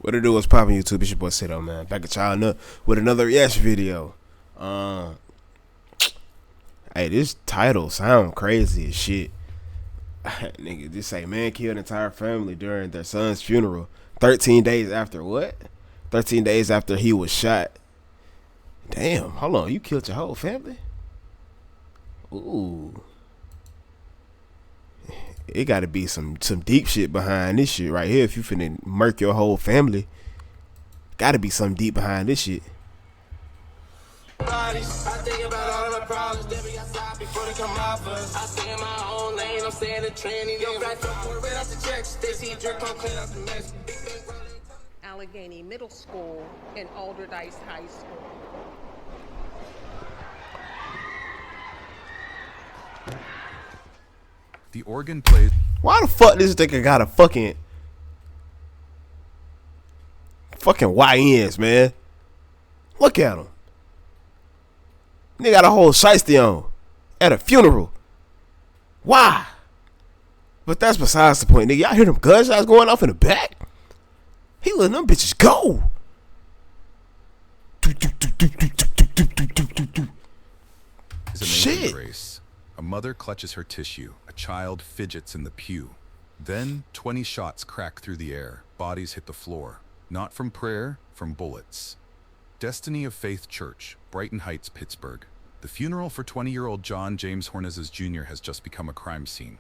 What it do? What's poppin' YouTube? It's your boy Sito, man. Back at y'all with another reaction video. Hey, this title sound crazy as shit. Nigga, just say man killed entire family during their son's funeral. 13 days after what? 13 days after he was shot. Damn, hold on. You killed your whole family? Ooh. It gotta be some deep shit behind this shit right here. If you finna murk your whole family, gotta be something deep behind this shit. I think about all of my problems, they be outside before they come off us. I stay in my own lane, I'm staying in training. Yo, back up for red out the checks. They see drip, I'm clean up the mess. Allegheny Middle School and Alderdice High School. The organ plays. Why the fuck this nigga got a fucking YNS, man? Look at him. Nigga got a whole shiesty on at a funeral. Why? But that's besides the point, nigga. Y'all hear them gunshots going off in the back? He letting them bitches go. Is Shit. Race. A mother clutches her tissue. A child fidgets in the pew. Then 20 shots crack through the air. Bodies hit the floor. Not from prayer, from bullets. Destiny of Faith Church, Brighton Heights, Pittsburgh. The funeral for 20-year-old John James Hornizes Jr. has just become a crime scene.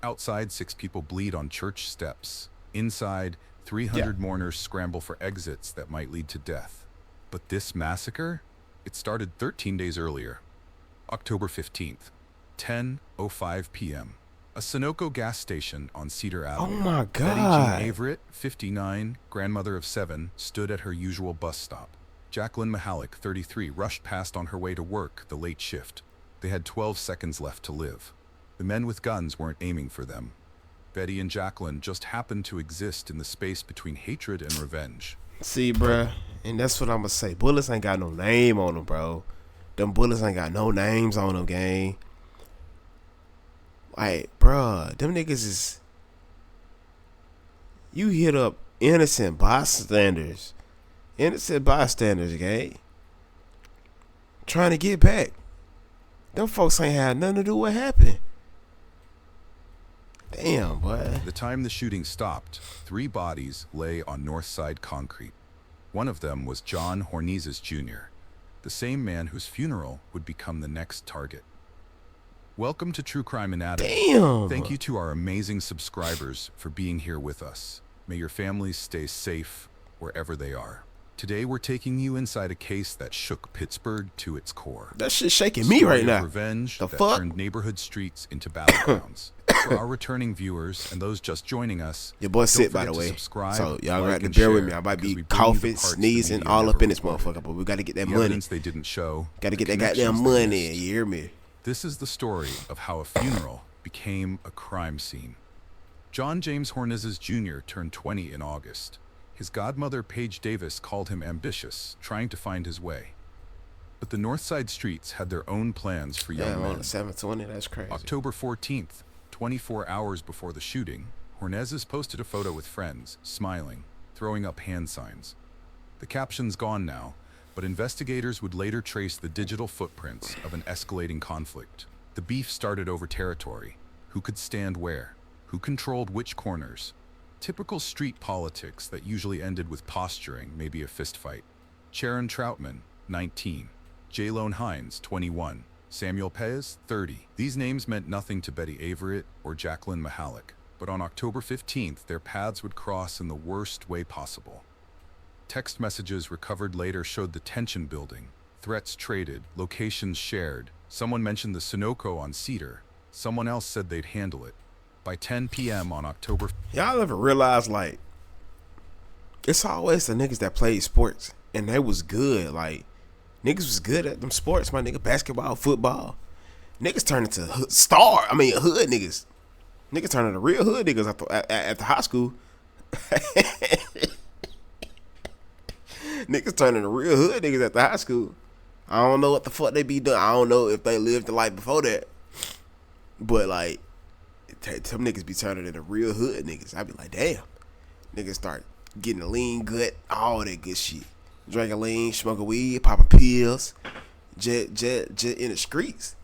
Outside, 6 people bleed on church steps. Inside, 300 mourners scramble for exits that might lead to death. But this massacre? It started 13 days earlier. October 15th, 10:05 p.m. A Sunoco gas station on Cedar Avenue. Oh my Betty God. Jean Averett, 59, grandmother of 7, stood at her usual bus stop. Jacqueline Mahalik, 33, rushed past on her way to work, the late shift. They had 12 seconds left to live. The men with guns weren't aiming for them. Betty and Jacqueline just happened to exist in the space between hatred and revenge. See, bruh, and that's what I'm gonna say. Bullets ain't got no name on them, bro. Them bullets ain't got no names on them, gang. Like, bruh, them niggas is... You hit up innocent bystanders. Innocent bystanders, gang. Trying to get back. Them folks ain't had nothing to do with what happened. Damn, boy. The time the shooting stopped, 3 bodies lay on North Side concrete. One of them was John Hornizes Jr., the same man whose funeral would become the next target. Welcome to True Crime Anatomy. Damn. Thank you to our amazing subscribers for being here with us. May your families stay safe wherever they are. Today we're taking you inside a case that shook Pittsburgh to its core. That shit shaking me right now. Revenge The that fuck? turned neighborhood streets into battlegrounds. For our returning viewers and those just joining us, Your boy don't sick, by the forget to way. subscribe, So y'all like, got to and bear with share, me. I might because be we bring you the coughing, parts the sneezing, media all never up in this reported. motherfucker. But we got to get that The money. evidence they didn't show. Got to the get that goddamn connections they money. missed. You hear me? This is the story of how a funeral became a crime scene. John James Hornizes Jr. turned 20 in August. His godmother, Paige Davis, called him ambitious, trying to find his way. But the North Side streets had their own plans for young Damn, on men. the 720, that's crazy. October 14th, 24 hours before the shooting, Hornizes posted a photo with friends, smiling, throwing up hand signs. The caption's gone now, but investigators would later trace the digital footprints of an escalating conflict. The beef started over territory. Who could stand where? Who controlled which corners? Typical street politics that usually ended with posturing, maybe a fistfight. Sharon Troutman, 19. Jalone Hines, 21. Samuel Pez, 30. These names meant nothing to Betty Averett or Jacqueline Mahalik, but on October 15th, their paths would cross in the worst way possible. Text messages recovered later showed the tension building. Threats traded, locations shared. Someone mentioned the Sunoco on Cedar. Someone else said they'd handle it. By 10 p.m. on October... Y'all ever realize, like, it's always the niggas that played sports, and they was good. Like, niggas was good at them sports, my nigga. Basketball, football. Niggas turned into hood niggas. Niggas turned into real hood niggas at the high school. Niggas turning to real hood niggas at the high school. I don't know what the fuck they be doing. I don't know if they lived the life before that. But some niggas be turning into real hood niggas. I be like, damn. Niggas start getting a lean gut, all that good shit. Drinking lean, smoking weed, popping pills, jet in the streets.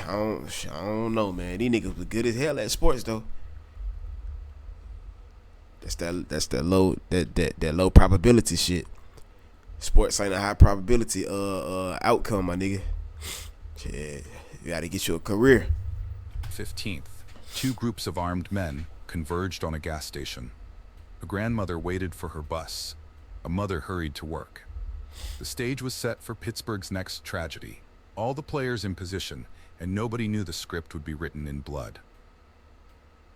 I don't know, man. These niggas was good as hell at sports though. That's that low probability shit. Sports ain't a high probability outcome, my nigga. Shit, you gotta get you a career. 15th, two groups of armed men converged on a gas station. A grandmother waited for her bus. A mother hurried to work. The stage was set for Pittsburgh's next tragedy. All the players in position, and nobody knew the script would be written in blood.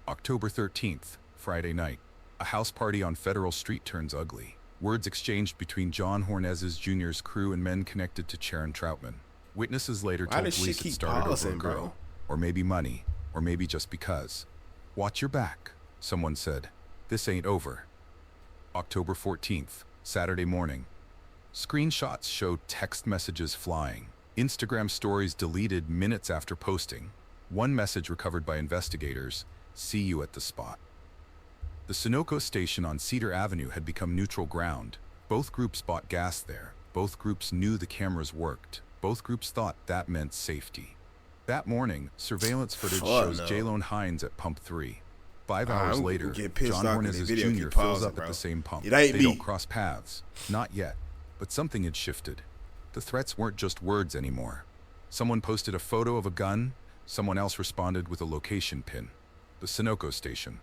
October 13th, Friday night. A house party on Federal Street turns ugly. Words exchanged between John Hornez's Jr.'s crew and men connected to Sharon Troutman. Witnesses later told police it started over a girl, or maybe money, or maybe just because. Watch your back, someone said. This ain't over. October 14th, Saturday morning. Screenshots showed text messages flying. Instagram stories deleted minutes after posting. One message recovered by investigators, "See you at the spot." The Sunoco station on Cedar Avenue had become neutral ground. Both groups bought gas there. Both groups knew the cameras worked. Both groups thought that meant safety. That morning, surveillance footage shows Jalone Hines at pump 3. 5 hours later, John Hornez's Jr. fills up at the same pump. They don't cross paths. Not yet. But something had shifted. The threats weren't just words anymore. Someone posted a photo of a gun. Someone else responded with a location pin. The Sunoco station.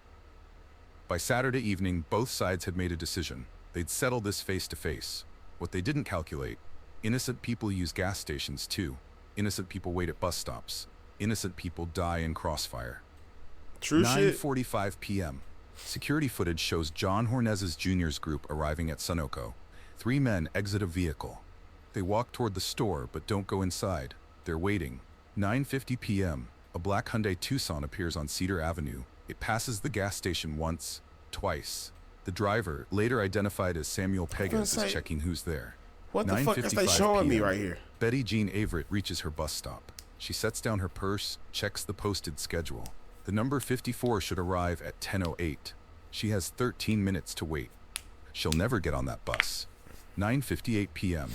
By Saturday evening, both sides had made a decision. They'd settle this face-to-face. What they didn't calculate: innocent people use gas stations too. Innocent people wait at bus stops. Innocent people die in crossfire. True shit. 9:45 p.m. Security footage shows John Hornez's Jr.'s group arriving at Sunoco. 3 men exit a vehicle. They walk toward the store but don't go inside. They're waiting. 9:50 p.m. A black Hyundai Tucson appears on Cedar Avenue. It passes the gas station once, twice. The driver, later identified as Samuel Pegas, is checking who's there. What the fuck is they showing me right here? Betty Jean Averett reaches her bus stop. She sets down her purse, checks the posted schedule. The number 54 should arrive at 10:08. She has 13 minutes to wait. She'll never get on that bus. 9:58 p.m.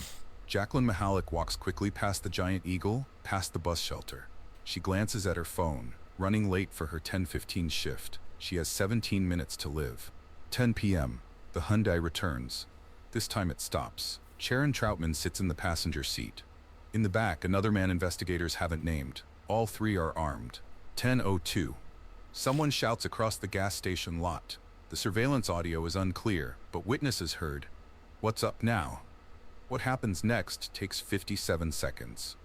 Jacqueline Mahalik walks quickly past the Giant Eagle, past the bus shelter. She glances at her phone. Running late for her 10:15 shift. She has 17 minutes to live. 10 p.m. The Hyundai returns. This time it stops. Sharon Troutman sits in the passenger seat. In the back, another man investigators haven't named. All 3 are armed. 10:02. Someone shouts across the gas station lot. The surveillance audio is unclear, but witnesses heard. What's up now? What happens next takes 57 seconds.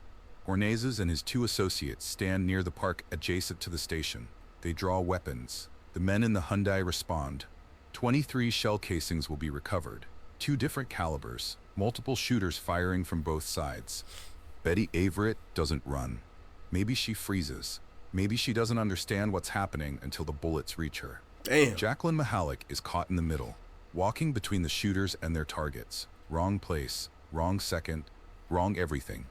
Hornezes and his 2 associates stand near the park adjacent to the station. They draw weapons. The men in the Hyundai respond. 23 shell casings will be recovered. 2 different calibers. Multiple shooters firing from both sides. Betty Averett doesn't run. Maybe she freezes. Maybe she doesn't understand what's happening until the bullets reach her. Damn. Jacqueline Mahalik is caught in the middle, walking between the shooters and their targets. Wrong place, wrong second, wrong everything.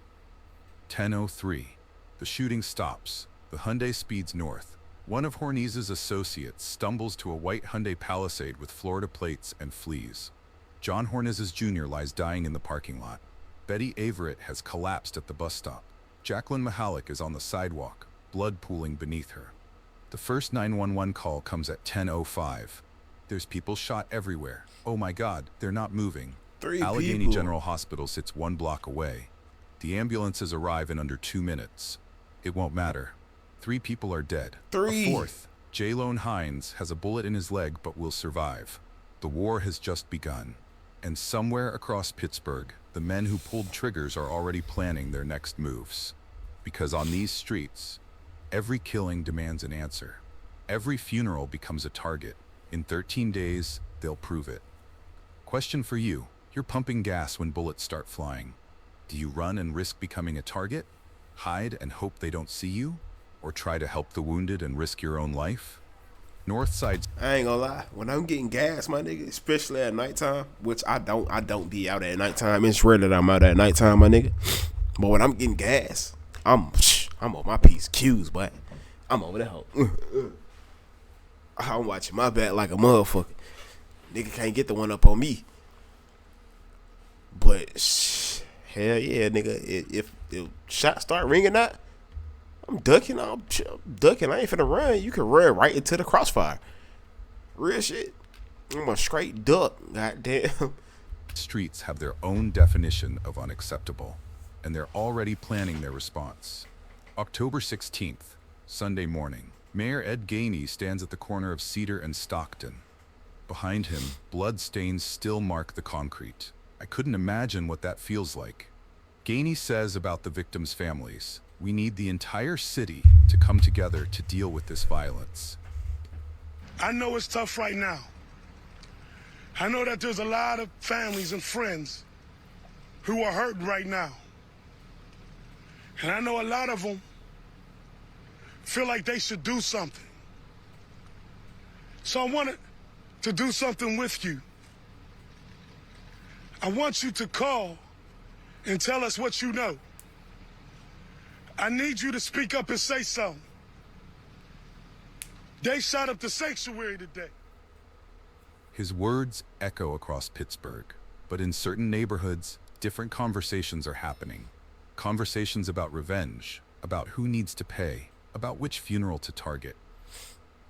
10:03. The shooting stops. The Hyundai speeds north. One of Hornez's associates stumbles to a white Hyundai Palisade with Florida plates and flees. John Hornez's Jr. lies dying in the parking lot. Betty Averett has collapsed at the bus stop. Jacqueline Mahalik is on the sidewalk, blood pooling beneath her. The first 911 call comes at 10:05. There's people shot everywhere. Oh my God, they're not moving. 3 Allegheny people. General Hospital sits 1 block away. The ambulances arrive in under 2 minutes. It won't matter. 3 people are dead. 3. A 4th, Jalone Hines, has a bullet in his leg but will survive. The war has just begun. And somewhere across Pittsburgh, the men who pulled triggers are already planning their next moves. Because on these streets, every killing demands an answer. Every funeral becomes a target. In 13 days, they'll prove it. Question for you. You're pumping gas when bullets start flying. Do you run and risk becoming a target? Hide and hope they don't see you? Or try to help the wounded and risk your own life? Northside. I ain't gonna lie. When I'm getting gas, my nigga, especially at nighttime, which I don't be out at nighttime. It's rare that I'm out at nighttime, my nigga. But when I'm getting gas, I'm on my P's Q's, but I'm over that hoe. I'm watching my back like a motherfucker. Nigga can't get the one up on me. But hell yeah, nigga. If shots start ringing out, I'm ducking. I'm ducking. I ain't finna run. You can run right into the crossfire. Real shit. I'm a straight duck. Goddamn. Streets have their own definition of unacceptable, and they're already planning their response. October 16th, Sunday morning. Mayor Ed Gainey stands at the corner of Cedar and Stockton. Behind him, blood stains still mark the concrete. I couldn't imagine what that feels like. Gainey says about the victims' families, "We need the entire city to come together to deal with this violence." I know it's tough right now. I know that there's a lot of families and friends who are hurting right now. And I know a lot of them feel like they should do something. So I wanted to do something with you. I want you to call and tell us what you know. I need you to speak up and say something. They shot up the sanctuary today. His words echo across Pittsburgh, but in certain neighborhoods, different conversations are happening. Conversations about revenge, about who needs to pay, about which funeral to target.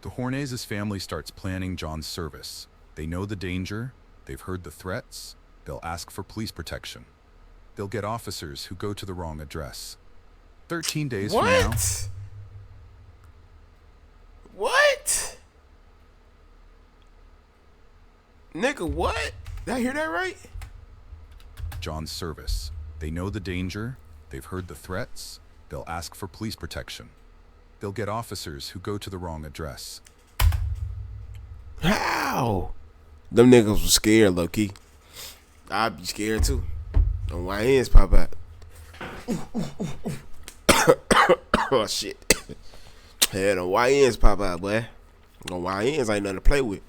The Hornezes family starts planning John's service. They know the danger, they've heard the threats, they'll ask for police protection. They'll get officers who go to the wrong address. 13 days from now... What? Nigga, what? Did I hear that right? John's service. They know the danger, they've heard the threats, they'll ask for police protection. They'll get officers who go to the wrong address. How? Them niggas was scared, low-key. I'd be scared too. Them YNs pop out. Oh shit. Yeah, them YNs pop out, boy. Them YNs ain't nothing to play with.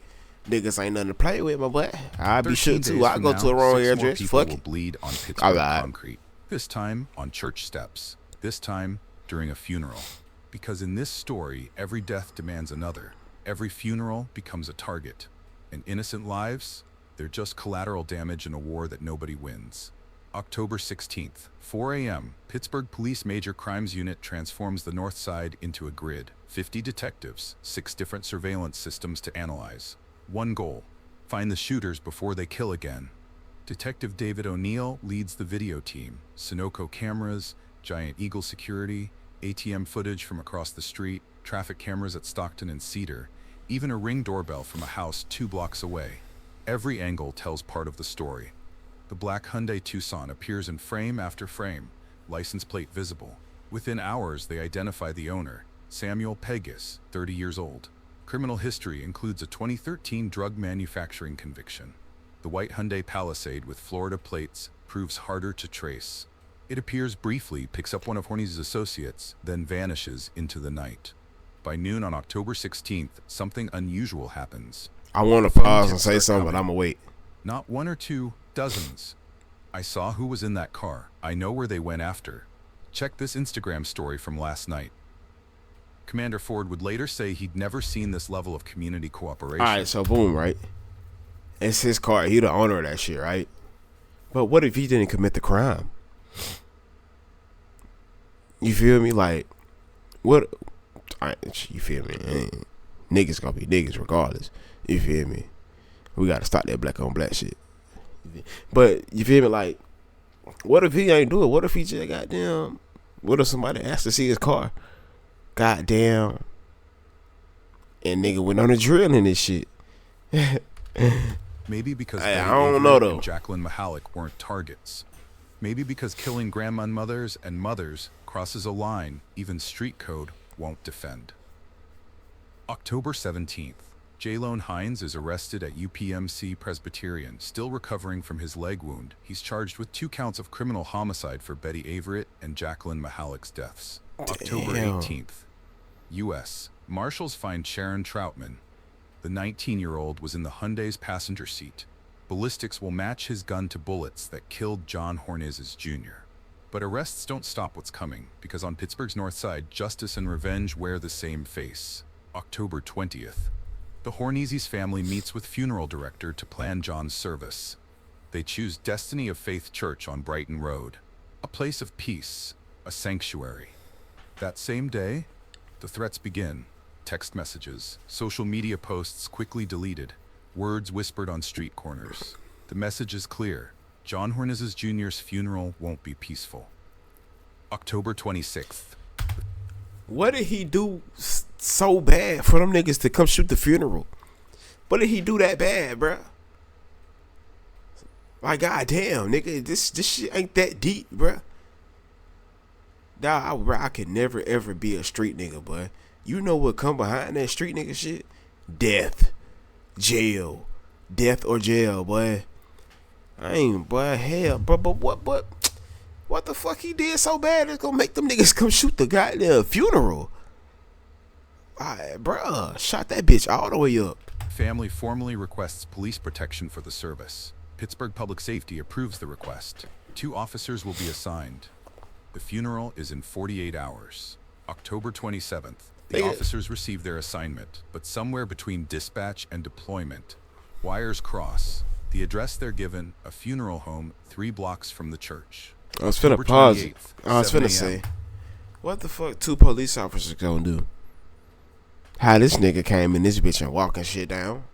Niggas ain't nothing to play with, my boy. I'd be shook too. I go to the wrong address. Fuck will it. Bleed on Pittsburgh concrete. This time on church steps. This time during a funeral. Because in this story, every death demands another. Every funeral becomes a target. And innocent lives, they're just collateral damage in a war that nobody wins. October 16th, 4 a.m., Pittsburgh Police Major Crimes Unit transforms the North Side into a grid. 50 detectives, 6 different surveillance systems to analyze. One goal, find the shooters before they kill again. Detective David O'Neill leads the video team. Sunoco cameras, Giant Eagle security, ATM footage from across the street, traffic cameras at Stockton and Cedar, even a Ring doorbell from a house 2 blocks away. Every angle tells part of the story. The black Hyundai Tucson appears in frame after frame, license plate visible. Within hours, they identify the owner, Samuel Pegas, 30 years old. Criminal history includes a 2013 drug manufacturing conviction. The white Hyundai Palisade with Florida plates proves harder to trace. It appears briefly, picks up one of Horney's associates, then vanishes into the night. By noon on October 16th, something unusual happens. I want to pause and say something, but I'm going to wait. Not 1 or 2, dozens. I saw who was in that car. I know where they went after. Check this Instagram story from last night. Commander Ford would later say he'd never seen this level of community cooperation. All right, so boom, right? It's his car. He the owner of that shit, right? But what if he didn't commit the crime? You feel me? Like, what? You feel me? Niggas gonna be niggas regardless. You feel me? We gotta stop that black on black shit. But you feel me? Like, what if he ain't do it? What if he just goddamn? What if somebody asked to see his car? Goddamn. And nigga went on a drill in this shit. Maybe because I don't know though. And Jacqueline Mahalik weren't targets. Maybe because killing grandmothers and mothers crosses a line even street code won't defend. October 17th. Jalone Hines is arrested at UPMC Presbyterian, still recovering from his leg wound. He's charged with 2 counts of criminal homicide for Betty Averett and Jacqueline Mahalik's deaths. October 18th. U.S. Marshals find Sharon Troutman. The 19-year-old was in the Hyundai's passenger seat. Ballistics will match his gun to bullets that killed John Hornezes Jr. But arrests don't stop what's coming, because on Pittsburgh's north side, justice and revenge wear the same face. October 20th. The Horneses family meets with funeral director to plan John's service. They choose Destiny of Faith Church on Brighton Road, a place of peace, a sanctuary. That same day, the threats begin. Text messages, social media posts quickly deleted, words whispered on street corners. The message is clear. John Hornezes Jr.'s funeral won't be peaceful. October 26th. What did he do so bad for them niggas to come shoot the funeral? What did he do that bad, bruh? Like, goddamn, nigga, this shit ain't that deep, bruh. Nah, I could never ever be a street nigga, boy. You know what come behind that street nigga shit? Death, jail, death or jail, boy. I ain't, boy, hell, bro. But what the fuck he did so bad that's gonna make them niggas come shoot the goddamn funeral? Alright, bruh, shot that bitch all the way up. Family formally requests police protection for the service. Pittsburgh Public Safety approves the request. 2 officers will be assigned. The funeral is in 48 hours. October 27th. The officers receive their assignment, but somewhere between dispatch and deployment, wires cross. The address they're given, a funeral home 3 blocks from the church. I was finna pause it. I was finna say, what the fuck 2 police officers gonna do? How this nigga came in this bitch and walking shit down?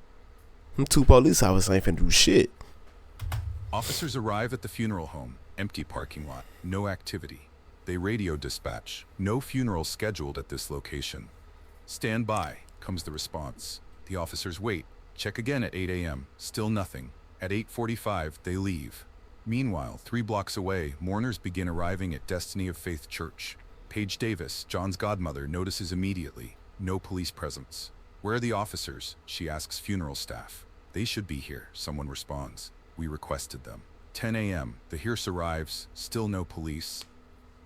Them 2 police officers ain't finna do shit. Officers arrive at the funeral home. Empty parking lot. No activity. They radio dispatch. No funeral scheduled at this location. Stand by, comes the response. The officers wait. Check again at 8 a.m. Still nothing. At 8:45, they leave. Meanwhile, 3 blocks away, mourners begin arriving at Destiny of Faith Church. Paige Davis, John's godmother, notices immediately. No police presence. Where are the officers? She asks funeral staff. They should be here, someone responds. We requested them. 10 a.m., the hearse arrives. Still no police.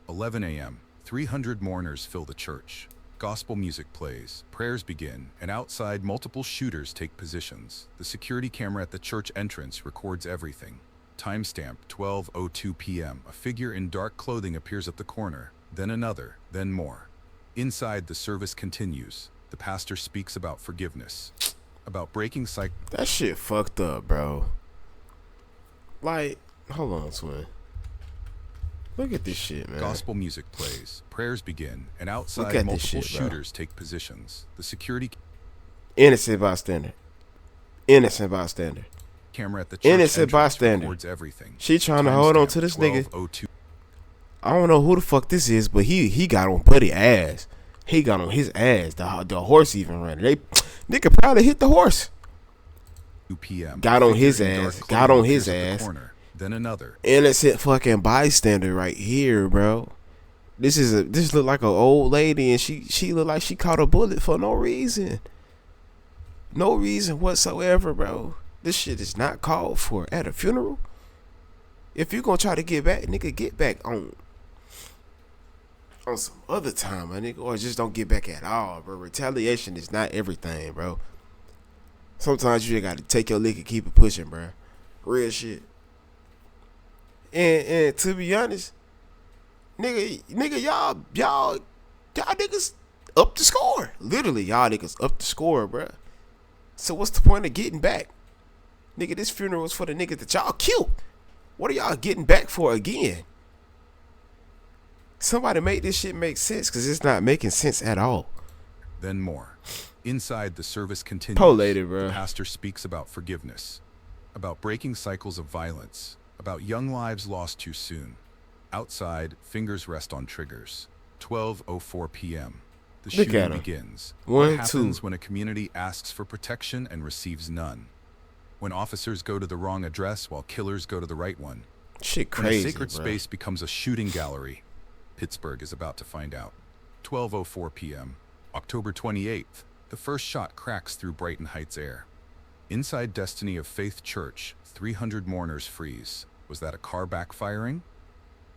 11 a.m., 300 mourners fill the church. Gospel music plays, prayers begin, and outside multiple shooters take positions. The security camera at the church entrance records everything. Timestamp 12:02 p.m. A figure in dark clothing appears at the corner, then another, then more. Inside, the service continues. The pastor speaks about forgiveness, about breaking That shit fucked up, bro. Like, hold on, twin. Look at this shit, man. Gospel music plays, prayers begin, and outside multiple shooters take positions. The security innocent bystander. Innocent bystander. Camera at the church innocent bystander. records everything. She trying to hold on to this nigga. I don't know who the fuck this is, but he got on Buddy ass. He got on his ass. The horse even ran. Nigga probably hit the horse. 2 p.m. Got on his ass. Got on his ass. Corner, then another. Innocent fucking bystander right here, bro. This look like an old lady, and she look like she caught a bullet for no reason. No reason whatsoever, bro. This shit is not called for at a funeral. If you gonna try to get back, nigga, get back on some other time, my nigga, or just don't get back at all, bro. Retaliation is not everything, bro. Sometimes you just gotta take your lick and keep it pushing, bro. Real shit. And to be honest, nigga, y'all niggas up the score. Literally, y'all niggas up the score, bro. So what's the point of getting back? Nigga, this funeral is for the niggas that y'all killed. What are y'all getting back for again? Somebody make this shit make sense, because it's not making sense at all. Then more. Inside, the service continues. Po lady, bro. The pastor speaks about forgiveness, about breaking cycles of violence, about young lives lost too soon. Outside, fingers rest on triggers. 12:04 p.m. The shooting begins. What happens when a community asks for protection and receives none? When officers go to the wrong address while killers go to the right one? Shit crazy, when a sacred bro. space becomes a shooting gallery? Pittsburgh is about to find out. 12:04 p.m. October 28th. The first shot cracks through Brighton Heights air. Inside Destiny of Faith Church, 300 mourners freeze. Was that a car backfiring?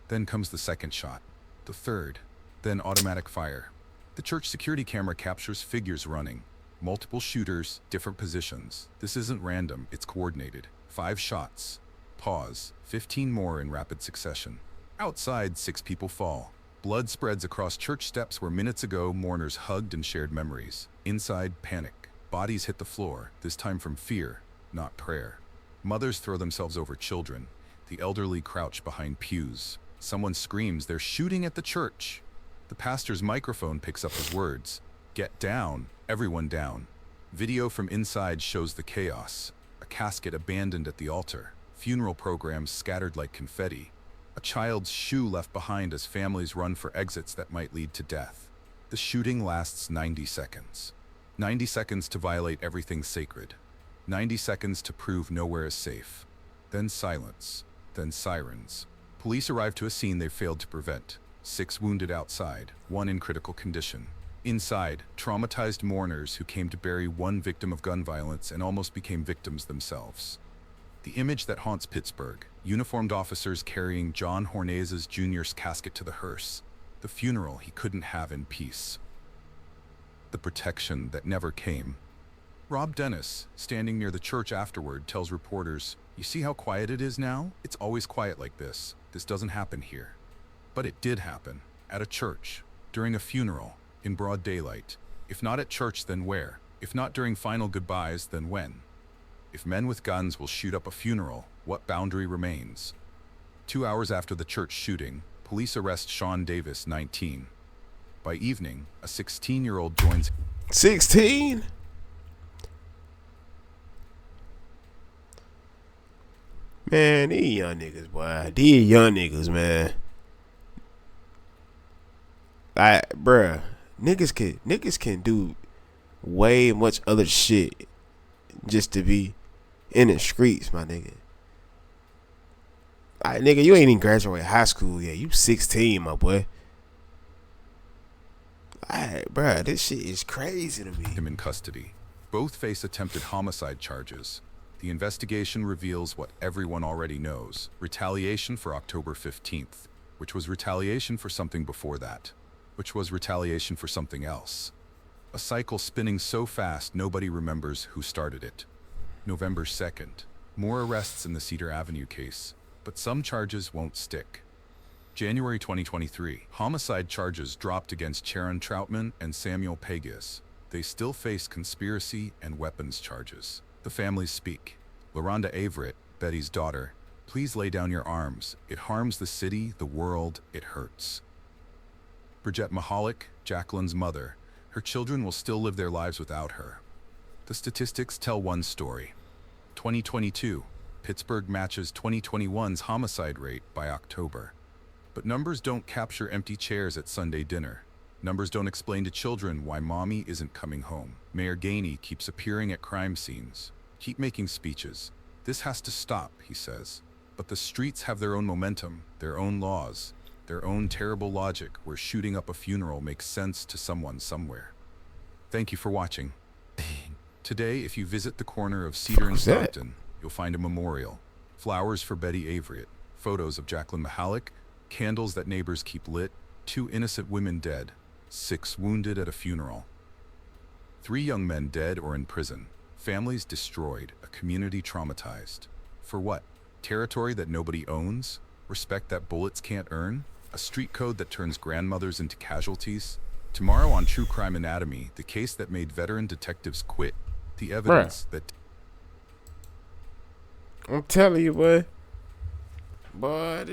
Then comes the second shot. The third. Then automatic fire. The church security camera captures figures running. Multiple shooters, different positions. This isn't random, it's coordinated. 5 shots. Pause. 15 more in rapid succession. Outside, 6 people fall. Blood spreads across church steps where minutes ago mourners hugged and shared memories. Inside, panic. Bodies hit the floor, this time from fear, not prayer. Mothers throw themselves over children. The elderly crouch behind pews. Someone screams, "They're shooting at the church." The pastor's microphone picks up his words. "Get down, everyone down." Video from inside shows the chaos. A casket abandoned at the altar. Funeral programs scattered like confetti. A child's shoe left behind as families run for exits that might lead to death. The shooting lasts 90 seconds. 90 seconds to violate everything sacred. 90 seconds to prove nowhere is safe. Then silence. Then sirens. Police arrive to a scene they failed to prevent. 6 wounded outside, 1 in critical condition. Inside, traumatized mourners who came to bury one victim of gun violence and almost became victims themselves. The image that haunts Pittsburgh, uniformed officers carrying John Hornezes Jr.'s casket to the hearse, the funeral he couldn't have in peace. The protection that never came. Rob Dennis, standing near the church afterward, tells reporters, "You see how quiet it is now? It's always quiet like this. This doesn't happen here." But it did happen, at a church, during a funeral, in broad daylight. If not at church, then where? If not during final goodbyes, then when? If men with guns will shoot up a funeral, what boundary remains? 2 hours after the church shooting, police arrest Sean Davis, 19. By evening, a 16-year-old joins 16? Man, these young niggas, boy. These young niggas, man. Bruh, niggas can do way much other shit just to be in the streets, my nigga. Nigga, you ain't even graduated high school yet. You 16, my boy. Bruh, this shit is crazy to me. him in custody. Both face attempted homicide charges. The investigation reveals what everyone already knows: retaliation for October 15th, which was retaliation for something before that, which was retaliation for something else. A cycle spinning so fast nobody remembers who started it. November 2nd, more arrests in the Cedar Avenue case, but some charges won't stick. January 2023, homicide charges dropped against Sharon Troutman and Samuel Pegas. They still face conspiracy and weapons charges. The families speak. LaRonda Averett, Betty's daughter, "Please lay down your arms. It harms the city, the world, it hurts." Bridget Mahalik, Jacqueline's mother, "Her children will still live their lives without her." The statistics tell one story. 2022, Pittsburgh matches 2021's homicide rate by October. But numbers don't capture empty chairs at Sunday dinner. Numbers don't explain to children why mommy isn't coming home. Mayor Gainey keeps appearing at crime scenes. "Keep making speeches. This has to stop," he says. But the streets have their own momentum, their own laws, their own terrible logic where shooting up a funeral makes sense to someone somewhere. Thank you for watching. Today, if you visit the corner of Cedar and Stockton, you'll find a memorial. Flowers for Betty Averett, photos of Jacqueline Mahalik, candles that neighbors keep lit, 2 innocent women dead, 6 wounded at a funeral. 3 young men dead or in prison, families destroyed, a community traumatized. For what? Territory that nobody owns? Respect that bullets can't earn? A street code that turns grandmothers into casualties? Tomorrow on True Crime Anatomy, the case that made veteran detectives quit. The evidence that... I'm telling you, boy. But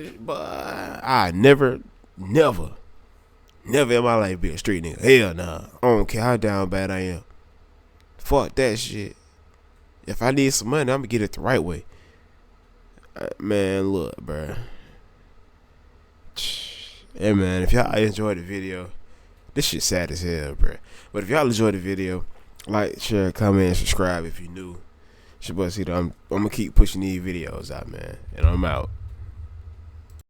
I never in my life be a street nigga. Hell nah. I don't care how down bad I am. Fuck that shit. If I need some money, I'm gonna get it the right way. Man, look, bruh. Hey, man, if y'all enjoyed the video, this shit sad as hell, bruh. But if y'all enjoyed the video, like, share, comment, and subscribe if you're new. It's your boy Cedar. I'm gonna keep pushing these videos out, man. And I'm out.